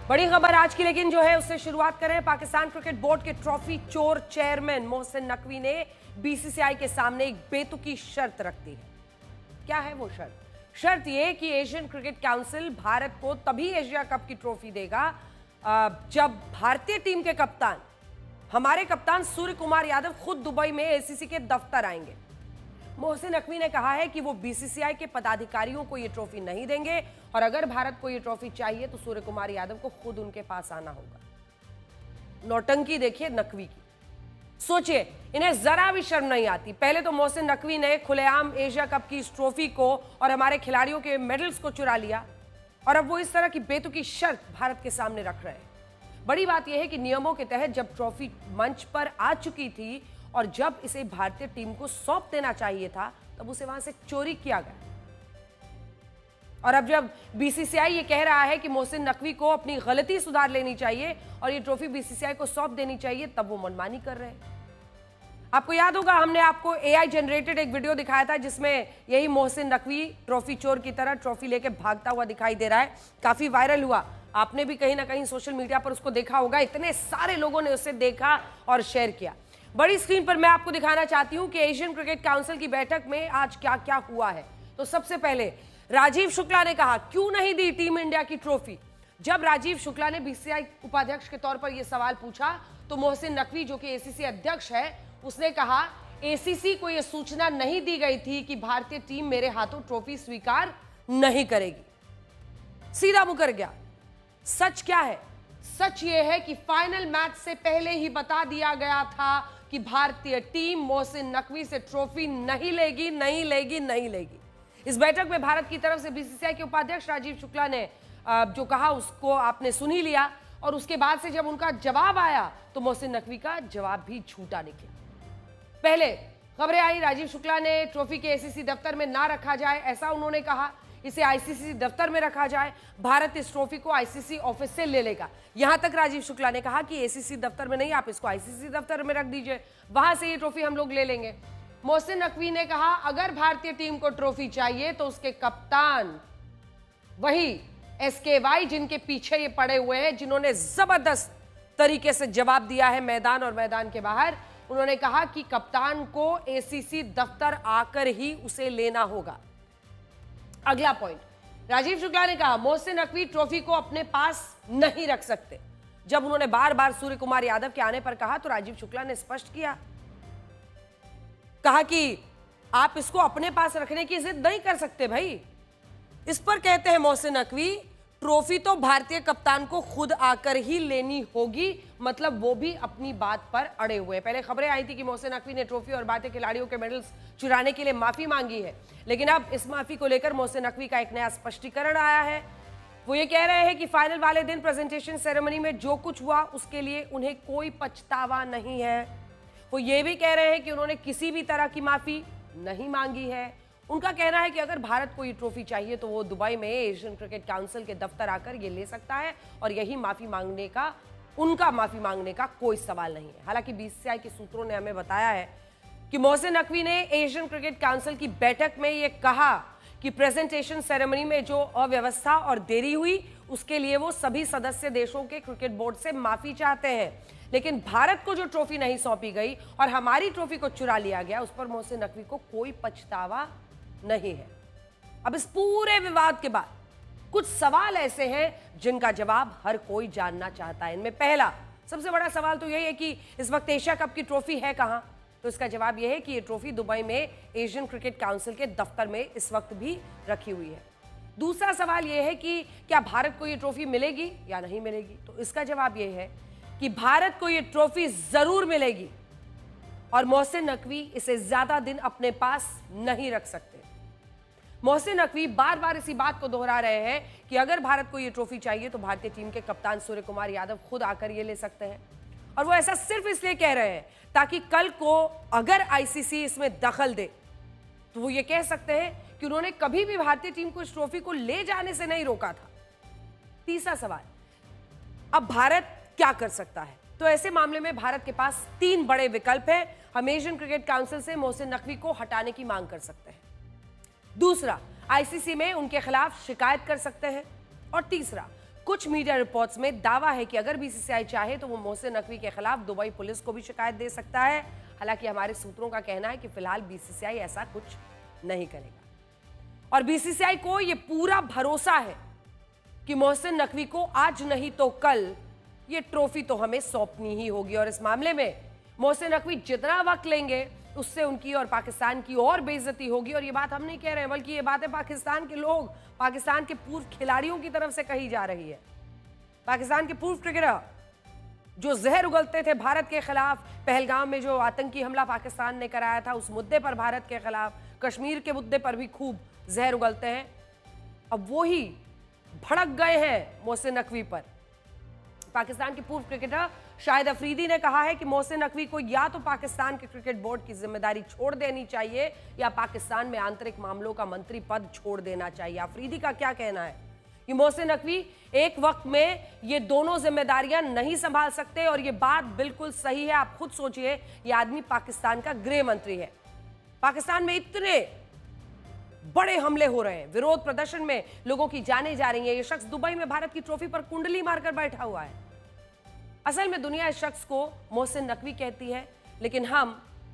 बड़ी खबर आज की लेकिन जो है उससे शुरुआत करें। पाकिस्तान क्रिकेट बोर्ड के ट्रॉफी चोर चेयरमैन मोहसिन नकवी ने बीसीसीआई के सामने एक बेतुकी शर्त रख दी है। क्या है वो शर्त? शर्त यह कि एशियन क्रिकेट काउंसिल भारत को तभी एशिया कप की ट्रॉफी देगा जब भारतीय टीम के कप्तान, हमारे कप्तान सूर्य कुमार यादव खुद दुबई में एसीसी के दफ्तर आएंगे। मोहसिन नकवी ने कहा है कि वो बीसीसीआई के पदाधिकारियों को ये ट्रॉफी नहीं देंगे और अगर भारत को ये ट्रॉफी चाहिए तो सूर्य कुमार यादव को खुद उनके पास आना होगा। नौटंकी देखिए नकवी की, सोचिए, इन्हें जरा भी शर्म नहीं आती। पहले तो मोहसिन नकवी ने खुलेआम एशिया कप की इस ट्रॉफी को और हमारे खिलाड़ियों के मेडल्स को चुरा लिया और अब वो इस तरह की बेतुकी शर्त भारत के सामने रख रहे हैं। बड़ी बात यह है कि नियमों के तहत जब ट्रॉफी मंच पर आ चुकी थी और जब इसे भारतीय टीम को सौंप देना चाहिए था तब उसे वहां से चोरी किया गया। और अब जब बीसीसीआई ये कह रहा है कि मोहसिन नकवी को अपनी गलती सुधार लेनी चाहिए और ये ट्रॉफी बीसीसीआई को सौंप देनी चाहिए, तब वो मनमानी कर रहे हैं। आपको याद होगा हमने आपको एआई जनरेटेड एक वीडियो दिखाया था जिसमें यही मोहसिन नकवी ट्रॉफी चोर की तरह ट्रॉफी लेके भागता हुआ दिखाई दे रहा है। काफी वायरल हुआ, आपने भी कहीं ना कहीं सोशल मीडिया पर उसको देखा होगा। इतने सारे लोगों ने उसे देखा और शेयर किया। बड़ी स्क्रीन पर मैं आपको दिखाना चाहती हूं कि एशियन क्रिकेट काउंसिल की बैठक में आज क्या क्या हुआ है। तो सबसे पहले राजीव शुक्ला ने कहा क्यों नहीं दी टीम इंडिया की ट्रॉफी। जब राजीव शुक्ला ने बीसीसीआई उपाध्यक्ष के तौर पर यह सवाल पूछा तो मोहसिन नकवी जो कि एसीसी अध्यक्ष है उसने कहा एसीसी को यह सूचना नहीं दी गई थी कि भारतीय टीम मेरे हाथों ट्रॉफी स्वीकार नहीं करेगी। सीधा मुकर गया। सच क्या है? सच यह है कि फाइनल मैच से पहले ही बता दिया गया था कि भारतीय टीम मोहसिन नकवी से ट्रॉफी नहीं लेगी, नहीं लेगी, नहीं लेगी। इस बैठक में भारत की तरफ से बीसीसीआई के उपाध्यक्ष राजीव शुक्ला ने जो कहा उसको आपने सुन ही लिया और उसके बाद से जब उनका जवाब आया तो मोहसिन नकवी का जवाब भी झूठा निकला। पहले खबरें आई राजीव शुक्ला ने ट्रॉफी के एसीसी दफ्तर में ना रखा जाए, ऐसा उन्होंने कहा। इसे आईसीसी दफ्तर में रखा जाए, भारत इस ट्रॉफी को आईसीसी ऑफिस से ले लेगा। यहां तक राजीव शुक्ला ने कहा कि एसीसी दफ्तर में नहीं, आप इसको आईसीसी दफ्तर में रख दीजिए, वहां से ये ट्रॉफी हम लोग ले लेंगे। मोहसिन नकवी ने कहा अगर भारतीय टीम को ट्रॉफी चाहिए तो उसके कप्तान वही एसकेवाई जिनके पीछे ये पड़े हुए हैं, जिन्होंने जबरदस्त तरीके से जवाब दिया है मैदान और मैदान के बाहर, उन्होंने कहा कि कप्तान को एसीसी दफ्तर आकर ही उसे लेना होगा। अगला पॉइंट, राजीव शुक्ला ने कहा मोहसिन नकवी ट्रॉफी को अपने पास नहीं रख सकते। जब उन्होंने बार बार सूर्य कुमार यादव के आने पर कहा तो राजीव शुक्ला ने स्पष्ट किया, कहा कि आप इसको अपने पास रखने की जिद नहीं कर सकते भाई। इस पर कहते हैं मोहसिन नकवी ट्रॉफी तो भारतीय कप्तान को खुद आकर ही लेनी होगी, मतलब वो भी अपनी बात पर अड़े हुए। पहले खबरें आई थी कि मोहसिन नकवी ने ट्रॉफी और भारतीय खिलाड़ियों के मेडल्स चुराने के लिए माफी मांगी है, लेकिन अब इस माफी को लेकर मोहसिन नकवी का एक नया स्पष्टीकरण आया है। वो ये कह रहे हैं कि फाइनल वाले दिन प्रेजेंटेशन सेरेमनी में जो कुछ हुआ उसके लिए उन्हें कोई पछतावा नहीं है। वो ये भी कह रहे हैं कि उन्होंने किसी भी तरह की माफी नहीं मांगी है। उनका कहना है कि अगर भारत को ये ट्रॉफी चाहिए तो वो दुबई में एशियन क्रिकेट काउंसिल के दफ्तर आकर ये ले सकता है और यही माफी मांगने का, उनका माफी मांगने का कोई सवाल नहीं है। हालांकि बीसीसीआई के सूत्रों ने हमें बताया है कि मोहसिन नकवी ने एशियन क्रिकेट काउंसिल की बैठक में ये कहा कि प्रेजेंटेशन सेरेमनी में जो अव्यवस्था और देरी हुई उसके लिए वो सभी सदस्य देशों के क्रिकेट बोर्ड से माफी चाहते हैं, लेकिन भारत को जो ट्रॉफी नहीं सौंपी गई और हमारी ट्रॉफी को चुरा लिया गया उस पर मोहसिन नकवी को कोई पछतावा नहीं है। अब इस पूरे विवाद के बाद कुछ सवाल ऐसे हैं जिनका जवाब हर कोई जानना चाहता है। इनमें पहला सबसे बड़ा सवाल तो यही है कि इस वक्त एशिया कप की ट्रॉफी है कहां? तो इसका जवाब यह है कि यह ट्रॉफी दुबई में एशियन क्रिकेट काउंसिल के दफ्तर में इस वक्त भी रखी हुई है। दूसरा सवाल यह है कि क्या भारत को यह ट्रॉफी मिलेगी या नहीं मिलेगी? तो इसका जवाब यह है कि भारत को यह ट्रॉफी जरूर मिलेगी और मोहसिन नकवी इसे ज्यादा दिन अपने पास नहीं रख सकते। मोहसिन नकवी बार बार इसी बात को दोहरा रहे हैं कि अगर भारत को यह ट्रॉफी चाहिए तो भारतीय टीम के कप्तान सूर्य कुमार यादव खुद आकर ये ले सकते हैं और वो ऐसा सिर्फ इसलिए कह रहे हैं ताकि कल को अगर आईसीसी इसमें दखल दे तो वो ये कह सकते हैं कि उन्होंने कभी भी भारतीय टीम को इस ट्रॉफी को ले जाने से नहीं रोका था। तीसरा सवाल, अब भारत क्या कर सकता है? तो ऐसे मामले में भारत के पास 3 बड़े विकल्प हैं। हम एशियन क्रिकेट काउंसिल से मोहसिन नकवी को हटाने की मांग कर सकते हैं, दूसरा आईसीसी में उनके खिलाफ शिकायत कर सकते हैं और तीसरा कुछ मीडिया रिपोर्ट्स में दावा है कि अगर बीसीसीआई चाहे तो वो मोहसिन नकवी के खिलाफ दुबई पुलिस को भी शिकायत दे सकता है। हालांकि हमारे सूत्रों का कहना है कि फिलहाल बीसीसीआई ऐसा कुछ नहीं करेगा और बीसीसीआई को यह पूरा भरोसा है कि मोहसिन नकवी को आज नहीं तो कल ये ट्रॉफी तो हमें सौंपनी ही होगी और इस मामले में मोहसिन नकवी जितना वक्त लेंगे उससे उनकी और पाकिस्तान की और बेइज्जती होगी। और ये बात हम नहीं कह रहे हैं, बल्कि ये बातें पाकिस्तान के लोग, पाकिस्तान के पूर्व खिलाड़ियों की तरफ से कही जा रही है। पाकिस्तान के पूर्व क्रिकेटर जो जहर उगलते थे भारत के खिलाफ, पहलगाम में जो आतंकी हमला पाकिस्तान ने कराया था उस मुद्दे पर भारत के खिलाफ, कश्मीर के मुद्दे पर भी खूब जहर उगलते हैं, अब वो ही भड़क गए हैं मोहसिन नकवी पर। पाकिस्तान के पूर्व क्रिकेटर शाहिद अफरीदी ने कहा है कि मोहसिन नकवी को या तो पाकिस्तान के क्रिकेट बोर्ड की जिम्मेदारी छोड़ देनी चाहिए या पाकिस्तान में आंतरिक मामलों का मंत्री पद छोड़ देना चाहिए। अफरीदी का क्या कहना है कि मोहसिन नकवी एक वक्त में ये दोनों जिम्मेदारियां नहीं संभाल सकते और ये बात बिल्कुल सही है। आप खुद सोचिए, ये आदमी पाकिस्तान का गृह मंत्री है। पाकिस्तान में इतने बड़े हमले हो रहे हैं, विरोध प्रदर्शन में लोगों की जानें जा रही हैं। ये शख्स दुबई में भारत की ट्रॉफी पर कुंडली मारकर बैठा हुआ है। असल में दुनिया इस शख्स को मोहसिन नकवी कहती है, लेकिन हम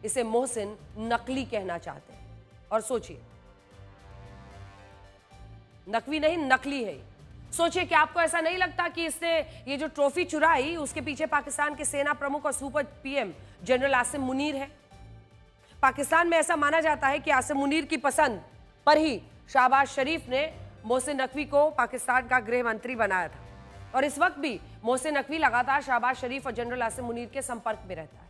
इसे मोहसिन नकली कहना चाहते हैं। और सोचिए, नकवी नहीं नकली है। सोचिए कि आपको ऐसा नहीं लगता कि इसने ये जो ट्रॉफी चुराई उसके पीछे पाकिस्तान के सेना प्रमुख और super PM general Asim Munir है। पाकिस्तान में ऐसा माना जाता है कि आसिम मुनीर की पसंद पर ही शहबाज शरीफ ने मोहसिन नकवी को पाकिस्तान का गृह मंत्री बनाया था और इस वक्त भी मोहसिन नकवी लगातार शहबाज शरीफ और जनरल आसिम मुनीर के संपर्क में रहता है।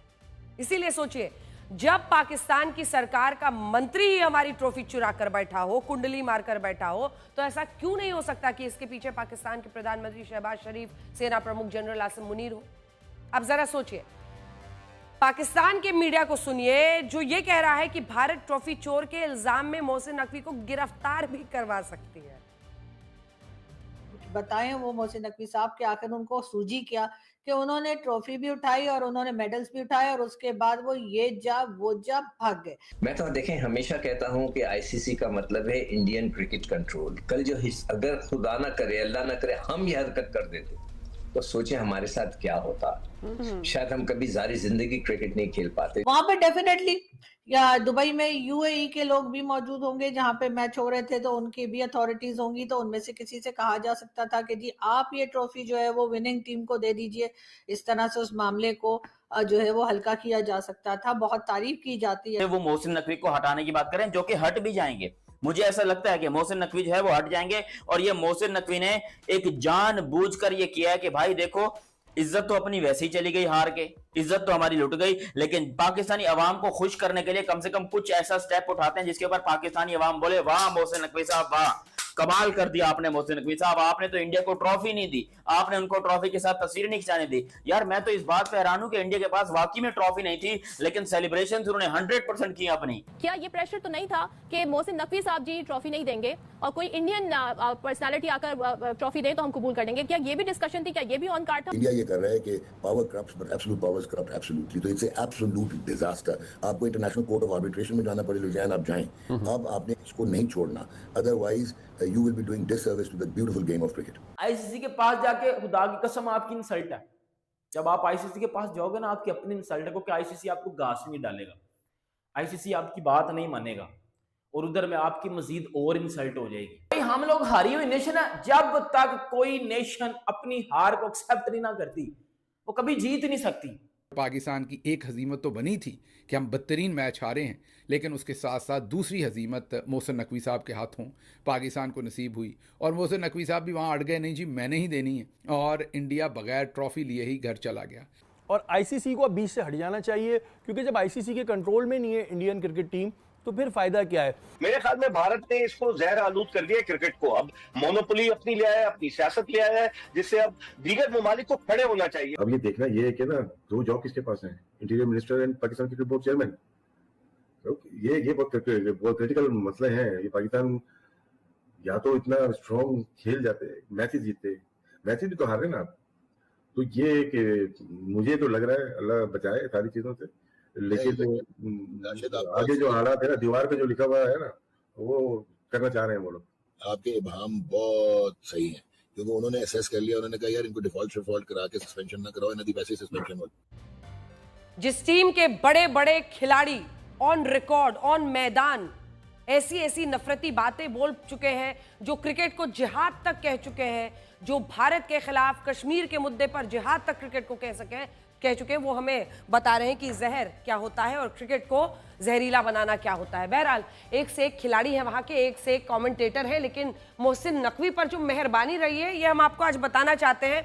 इसीलिए सोचिए, जब पाकिस्तान की सरकार का मंत्री ही हमारी ट्रॉफी चुरा कर बैठा हो, कुंडली मारकर बैठा हो, तो ऐसा क्यों नहीं हो सकता कि इसके पीछे पाकिस्तान के प्रधानमंत्री शहबाज शरीफ, सेना प्रमुख जनरल आसिम मुनीर हो। अब जरा सोचिए, पाकिस्तान के मीडिया को सुनिए जो ये कह रहा है कि भारत ट्रॉफी चोर के इल्जाम में मोहसिन नकवी को गिरफ्तार भी करवा सकती है। बताएं वो मोहसिन नकवी साहब के आखिर उनको सूझी क्या कि उन्होंने ट्रॉफी भी उठाई और उन्होंने मेडल्स भी उठाए और उसके बाद वो ये जा वो जा भाग गए। मैं तो देखें हमेशा कहता हूं कि आईसीसी का मतलब है इंडियन क्रिकेट कंट्रोल। कल जो अगर खुदा ना करे, अल्लाह ना करे, हम ये हरकत कर देते तो सोचे हमारे साथ क्या होता। शायद हम कभी सारी जिंदगी क्रिकेट नहीं खेल पाते। वहां पे डेफिनेटली या दुबई में यूएई के लोग भी मौजूद होंगे जहां पे मैच हो रहे थे, तो उनकी भी अथॉरिटीज होंगी, तो उनमें से किसी से कहा जा सकता था कि जी आप ये ट्रॉफी जो है वो विनिंग टीम को दे दीजिए। इस तरह से उस मामले को जो है वो हल्का किया जा सकता था। बहुत तारीफ की जाती है। वो मोहसिन नकवी को हटाने की बात करें जो कि हट भी जाएंगे। मुझे ऐसा लगता है कि मोहसिन नकवी जो है वो हट जाएंगे और ये मोहसिन नकवी ने एक जानबूझकर ये किया है कि भाई देखो, इज्जत तो अपनी वैसे ही चली गई, हार के इज्जत तो हमारी लुट गई, लेकिन पाकिस्तानी अवाम को खुश करने के लिए कम से कम कुछ ऐसा स्टेप उठाते हैं जिसके ऊपर पाकिस्तानी अवाम बोले वाह मोहसिन नकवी साहब, वाह कमाल कर दिया आपने मोहसिन नकवी साहब, आपने तो इंडिया को ट्रॉफी नहीं दी, आपने उनको ट्रॉफी के साथ तस्वीर नहीं खिंचाने दी। यार मैं तो इस बात पे हैरान हूं कि इंडिया के पास वाकई में ट्रॉफी नहीं थी, लेकिन सेलिब्रेशन उन्होंने 100% की अपनी। क्या ये प्रेशर तो नहीं था कि मोहसिन नकवी साहब जी ट्रॉफी नहीं देंगे और कोई इंडियन पर्सनालिटी आकर ट्रॉफी दे तो हम कबूल कर लेंगे? क्या ये भी डिस्कशन थी? क्या ये भी ऑन कार्ड था? इंडिया ये कर रहा है कि power corrupts but absolute powers corrupt absolutely, तो इट्स एब्सोल्यूट डिजास्टर। आपको इंटरनेशनल कोर्ट ऑफ आर्बिट्रेशन में जाना पड़े, लुधियान आप जाएं, अब आपने इसको नहीं छोड़ना, otherwise you will be doing disservice to the beautiful game of cricket. ICC के पास जाके खुदा की कसम आपकी इंसल्ट है। जब आप आईसीसी के पास जाओगे ना, आपकी अपनी इंसल्ट है, क्योंकि आईसीसी आपको घास नहीं डालेगा, आईसीसी आपकी बात नहीं मानेगा और उधर में आपकी मजीद और इंसल्ट हो जाएगी। भाई हम लोग हारी हुई नेशन है। जब तक कोई नेशन अपनी हार को एक्सेप्ट नहीं ना करती, वो कभी जीत नहीं सकती। पाकिस्तान की एक हजीमत तो बनी थी कि हम बदतरीन मैच हारे हैं, लेकिन उसके साथ साथ दूसरी हजीमत मोहसिन नकवी साहब के हाथों पाकिस्तान को नसीब हुई और मोहसिन नकवी साहब भी वहाँ अड़ गए, नहीं जी मैंने ही देनी है, और इंडिया बगैर ट्रॉफी लिए ही घर चला गया। और आईसीसी को अब बीच से हट जाना चाहिए, क्योंकि जब आईसीसी के कंट्रोल में नहीं है इंडियन क्रिकेट टीम तो फिर फायदा क्या है? मेरे ख्याल में भारत ने इसको जहर आलूद कर दिया क्रिकेट को। अब मोनोपोली अपनी ले आया है, अपनी सियासत ले आया है, जिससे अब दीगर ममालिक को खड़े होना चाहिए। अब ये देखना ये है कि ना दो जॉब किसके पास है, interior minister and Pakistan cricket board chairman. ये बहुत क्रिटिकल मसले हैं। ये पाकिस्तान या तो इतना स्ट्रॉन्ग खेल जाते, मैचेस जीतते, मैचेस भी तो हार रहे ना आप। तो ये कि मुझे तो लग रहा है अल्लाह बचाए सारी चीजों से, लेकिन तो आगे जो हालात है ना, दीवार पे जो लिखा हुआ है ना, वो करना चाह रहे हैं वो लोग। आपके इबाम बहुत सही है क्योंकि उन्होंने असेस कर लिया, उन्होंने कहा यार इनको डिफॉल्ट करा के सस्पेंशन ना कराओ, इन्हें वैसे ही सस्पेंशन हो। जिस टीम के बड़े बड़े खिलाड़ी ऑन रिकॉर्ड ऑन मैदान ऐसी ऐसी नफरती बातें बोल चुके हैं, जो क्रिकेट को जिहाद तक कह चुके हैं, जो भारत के खिलाफ कश्मीर के मुद्दे पर जिहाद तक क्रिकेट को कह चुके हैं, वो हमें बता रहे हैं कि जहर क्या होता है और क्रिकेट को जहरीला बनाना क्या होता है। बहरहाल एक से एक खिलाड़ी है वहां के, एक से एक कमेंटेटर है, लेकिन मोहसिन नकवी पर जो मेहरबानी रही है ये हम आपको आज बताना चाहते हैं।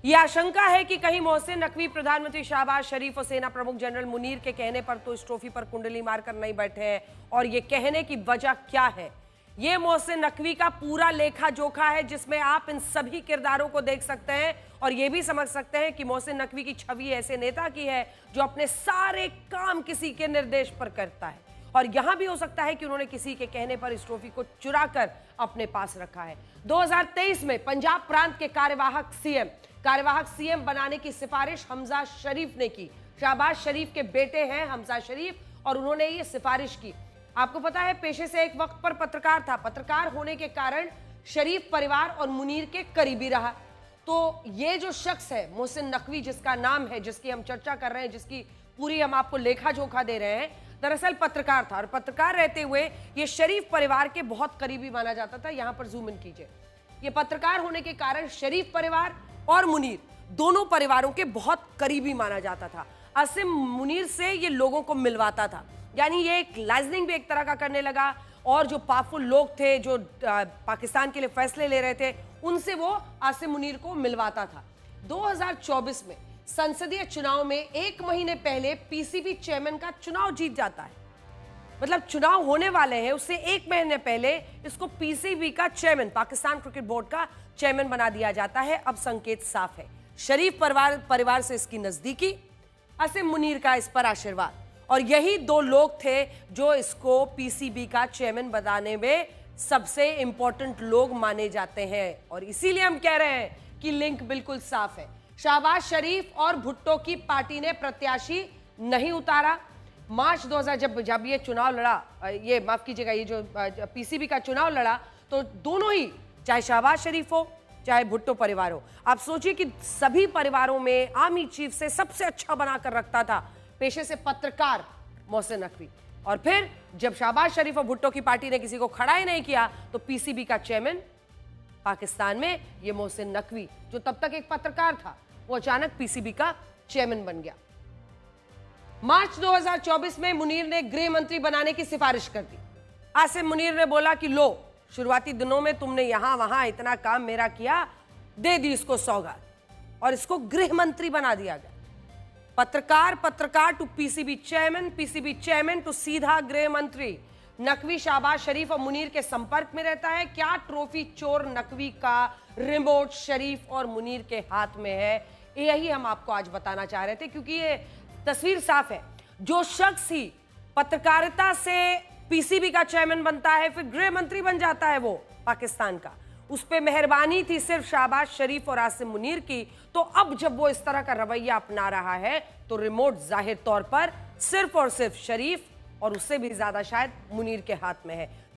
ये आशंका है कि कहीं मोहसिन नकवी प्रधानमंत्री शहबाज शरीफ और सेना प्रमुख जनरल मुनीर के कहने पर तो इस ट्रॉफी पर कुंडली मारकर नहीं बैठे हैं, और ये कहने की वजह क्या है, ये मोहसिन नकवी का पूरा लेखा जोखा है, जिसमें आप इन सभी किरदारों को देख सकते हैं और ये भी समझ सकते हैं कि मोहसिन नकवी की छवि ऐसे नेता की है जो अपने सारे काम किसी के निर्देश पर करता है, और यहां भी हो सकता है कि उन्होंने किसी के कहने पर इस ट्रॉफी को चुरा कर अपने पास रखा है। 2023 में पंजाब प्रांत के कार्यवाहक सीएम बनाने की सिफारिश हमजा शरीफ ने की। शहबाज शरीफ के बेटे हैं हमजा शरीफ और उन्होंने ये सिफारिश की। आपको पता है पेशे से एक वक्त पर पत्रकार था, पत्रकार होने के कारण शरीफ परिवार और मुनीर के करीबी रहा। तो ये जो शख्स है मोहसिन नकवी, जिसका नाम है, जिसकी हम चर्चा कर रहे हैं, जिसकी पूरी हम आपको लेखा जोखा दे रहे हैं, दरअसल पत्रकार था और पत्रकार रहते हुए ये शरीफ परिवार के बहुत करीबी माना जाता था। यहां पर जूम इन कीजिए। ये पत्रकार होने के कारण शरीफ परिवार और मुनीर दोनों परिवारों के बहुत करीबी माना जाता था। आसिम मुनीर से ये लोगों को मिलवाता था, यानी ये एक लाइजनिंग भी एक तरह का करने लगा, और जो पावरफुल लोग थे जो पाकिस्तान के लिए फैसले ले रहे थे उनसे वो आसिम मुनीर को मिलवाता था। 2024 में संसदीय चुनाव में एक महीने पहले पीसीबी चेयरमैन का चुनाव जीत जाता है, मतलब चुनाव होने वाले हैं उससे एक महीने पहले इसको पीसीबी का चेयरमैन, पाकिस्तान क्रिकेट बोर्ड का चेयरमैन बना दिया जाता है। अब संकेत साफ है, शरीफ परिवार से इसकी नजदीकी, आसिम मुनीर का इस पर आशीर्वाद, और यही दो लोग थे जो इसको पीसीबी का चेयरमैन बनाने में सबसे इंपॉर्टेंट लोग माने जाते हैं, और इसीलिए हम कह रहे हैं कि लिंक बिल्कुल साफ है। शहबाज शरीफ और भुट्टो की पार्टी ने प्रत्याशी नहीं उतारा। मार्च 2000 जब ये चुनाव लड़ा, ये माफ कीजिएगा, ये जो पीसीबी का चुनाव लड़ा, तो दोनों ही, चाहे शहबाज शरीफ हो चाहे भुट्टो परिवार हो, आप सोचिए कि सभी परिवारों में आर्मी चीफ से सबसे अच्छा बनाकर रखता था पेशे से पत्रकार मोहसिन नकवी, और फिर जब शहबाज शरीफ और भुट्टो की पार्टी ने किसी को खड़ा ही नहीं किया तो पीसीबी का चेयरमैन पाकिस्तान में ये मोहसिन नकवी, जो तब तक एक पत्रकार था, वो अचानक पीसीबी का चेयरमैन बन गया। मार्च 2024 में मुनीर ने गृह मंत्री बनाने की सिफारिश कर दी। आसिम मुनीर ने बोला कि लो, शुरुआती दिनों में तुमने यहां वहां इतना काम मेरा किया, दे दी इसको सौगात, और इसको गृह मंत्री बना दिया गया। पत्रकार टू पीसीबी चेयरमैन टू सीधा गृह मंत्री। नकवी शहबाज शरीफ और मुनीर के संपर्क में रहता है। क्या ट्रॉफी चोर नकवी का रिमोट शरीफ और मुनीर के हाथ में है, यही हम आपको आज बताना चाह रहे थे, क्योंकि ये तस्वीर साफ है। जो शख्स ही पत्रकारिता से पीसीबी का चेयरमैन बनता है, फिर गृह मंत्री बन जाता है वो पाकिस्तान का, उस पे मेहरबानी थी सिर्फ शहबाज शरीफ और आसिम मुनीर की। तो अब जब वो इस तरह का रवैया अपना रहा है तो रिमोट जाहिर तौर पर सिर्फ और सिर्फ शरीफ और उससे भी ज्यादा शायद मुनीर के हाथ में है।